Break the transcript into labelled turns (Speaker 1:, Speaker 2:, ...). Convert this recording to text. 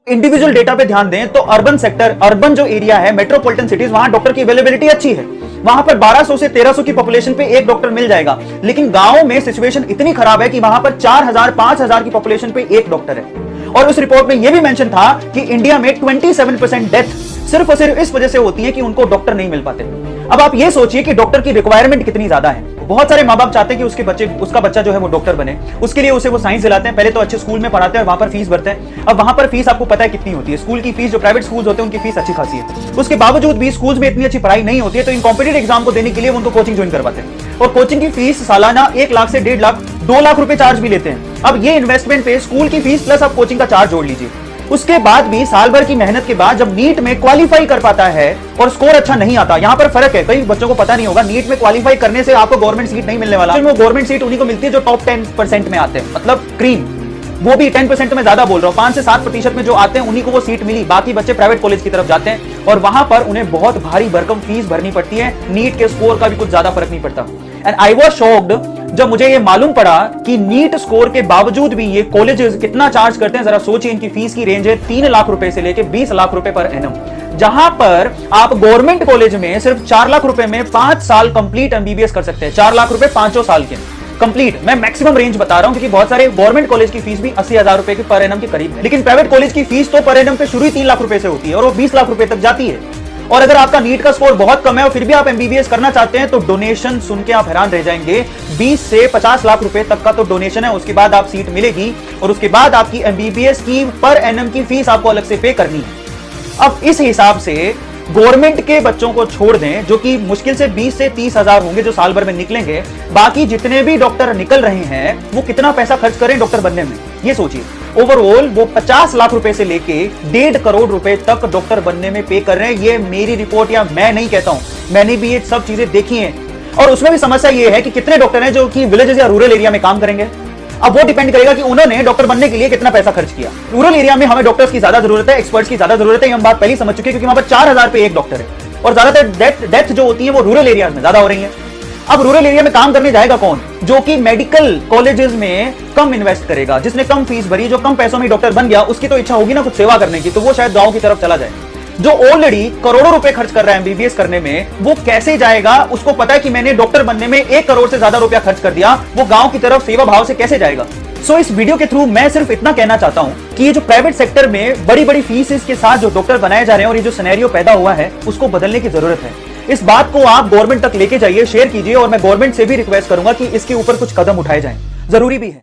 Speaker 1: Individual data पे ध्यान दें तो अर्बन सेक्टर, अर्बन जो एरिया है, मेट्रोपॉलिटन सिटीज, वहां डॉक्टर की अवेलेबिलिटी अच्छी है। वहां पर 1200 से 1300 की पॉपुलेशन पे एक डॉक्टर मिल जाएगा। लेकिन गांव में सिचुएशन इतनी खराब है कि वहां पर 4000 5000 की पॉपुलेशन पे एक डॉक्टर है। और उस रिपोर्ट में यह भी मेंशन था कि इंडिया में 27% डेथ सिर्फ और सिर्फ इस वजह से होती है कि उनको डॉक्टर नहीं मिल पाते। अब आप ये सोचिए कि डॉक्टर की रिक्वायरमेंट कितनी ज्यादा है। बहुत सारे माँ बाप चाहते हैं कि उसका बच्चा जो है वो डॉक्टर बने। उसके लिए उसे वो साइंस दिलाते हैं, पहले तो अच्छे स्कूल में पढ़ाते हैं और वहां पर फीस भरते हैं। अब वहां पर फीस आपको पता है कितनी होती है। स्कूल की फीस, जो प्राइवेट स्कूल होते हैं उनकी फीस अच्छी खासी है। उसके बावजूद भी स्कूल में इतनी अच्छी पढ़ाई नहीं होती है, तो इन कॉम्पिटिटिव एग्जाम को देने के लिए उनको कोचिंग ज्वाइन करवाते हैं। और कोचिंग की फीस सालाना 1 लाख से 1.5 लाख 2 लाख रुपए चार्ज भी लेते हैं। अब ये इन्वेस्टमेंट पे स्कूल की फीस प्लस आप कोचिंग का चार्ज जोड़ लीजिए। उसके बाद भी साल भर की मेहनत के बाद जब नीट में क्वालिफाई कर पाता है और स्कोर अच्छा नहीं आता, यहां पर फर्क है, कई बच्चों को पता नहीं होगा, नीट में क्वालिफाई करने से आपको गवर्नमेंट सीट नहीं मिलने वाला। वो गवर्नमेंट सीट उन्हीं को मिलती है जो टॉप 10% में आते हैं, मतलब क्रीम। वो भी 10% में ज्यादा बोल रहा हूं, 5 से 7% में जो आते हैं उन्हीं को वो सीट मिली। बाकी बच्चे प्राइवेट कॉलेज की तरफ जाते हैं और वहां पर उन्हें बहुत भारी भरकम फीस भरनी पड़ती है। नीट के स्कोर का भी कुछ ज्यादा फर्क नहीं पड़ता। एंड आई वाज शॉक्ड जब मुझे ये मालूम पड़ा कि नीट स्कोर के बावजूद भी ये कॉलेजेस कितना चार्ज करते हैं। जरा सोचिए, इनकी फीस की रेंज है 3 लाख रुपए से लेकर 20 लाख रुपए पर एनम, जहां पर आप गवर्नमेंट कॉलेज में सिर्फ 4 लाख रुपए में 5 साल कंप्लीट एमबीबीएस कर सकते हैं। 4 लाख रुपए 5 साल के कंप्लीट। मैं मैक्सिमम रेंज बता रहा हूं क्योंकि बहुत सारे गवर्नमेंट कॉलेज की फीस भी 80,000 रुपए के पर एनम के करीब है। लेकिन प्राइवेट कॉलेज की फीस तो पर एनम पे शुरू ही 3 लाख रुपए से होती है और वो 20 लाख रुपए तक जाती है। और अगर आपका नीट का स्कोर बहुत कम है और फिर भी आप एमबीबीएस करना चाहते हैं तो डोनेशन सुन के आप हैरान रह जाएंगे। 20 से 50 लाख रुपए तक का तो डोनेशन है। उसके बाद आप सीट मिलेगी और उसके बाद आपकी एमबीबीएस की पर एनम की फीस आपको अलग से पे करनी है। अब इस हिसाब से गवर्नमेंट के बच्चों को छोड़ दें, जो कि मुश्किल से 20 से 30 हजार होंगे जो साल भर में निकलेंगे, बाकी जितने भी डॉक्टर निकल रहे हैं वो कितना पैसा खर्च करें डॉक्टर बनने में, ये सोचिए। ओवरऑल वो 50 लाख रुपए से लेके 1.5 करोड़ रुपए तक डॉक्टर बनने में पे कर रहे हैं। ये मेरी रिपोर्ट या मैं नहीं कहता हूं, मैंने भी ये सब चीजें देखी हैं। और उसमें भी समस्या ये है कि कितने डॉक्टर हैं जो कि विलेजेस या रूरल एरिया में काम करेंगे। अब वो डिपेंड करेगा कि उन्होंने डॉक्टर बनने के लिए कितना पैसा खर्च किया। रूरल एरिया में हमें डॉक्टर्स की ज्यादा जरूरत है, एक्सपर्ट्स की ज्यादा जरूरत है, हम बात पहले समझ चुके हैं, क्योंकि वहां पर 4000 पे एक डॉक्टर है और ज्यादातर डेथ जो होती है वो रूरल एरिया में ज्यादा हो रही है। अब रूरल एरिया में काम करने जाएगा कौन? जो कि मेडिकल कॉलेजेस में कम इन्वेस्ट करेगा, जिसने कम फीस भरी, जो कम पैसों में डॉक्टर बन गया, उसकी तो इच्छा होगी ना कुछ सेवा करने की, तो वो शायद गांव की तरफ चला जाए। जो ऑलरेडी करोड़ों रुपए खर्च कर रहा है एमबीबीएस करने में, वो कैसे जाएगा? उसको पता है कि मैंने डॉक्टर बनने में 1 करोड़ से ज्यादा रुपया खर्च कर दिया, वो गांव की तरफ सेवा भाव से कैसे जाएगा? सो इस वीडियो के थ्रू मैं सिर्फ इतना कहना चाहता हूं कि ये जो प्राइवेट सेक्टर में बड़ी बड़ी फीस के साथ जो डॉक्टर बनाए जा रहे हैं और ये जो सिनेरियो पैदा हुआ है, उसको बदलने की जरूरत है। इस बात को आप गवर्नमेंट तक लेके जाइए, शेयर कीजिए, और मैं गवर्नमेंट से भी रिक्वेस्ट करूंगा कि इसके ऊपर कुछ कदम उठाए जाएं, जरूरी भी है।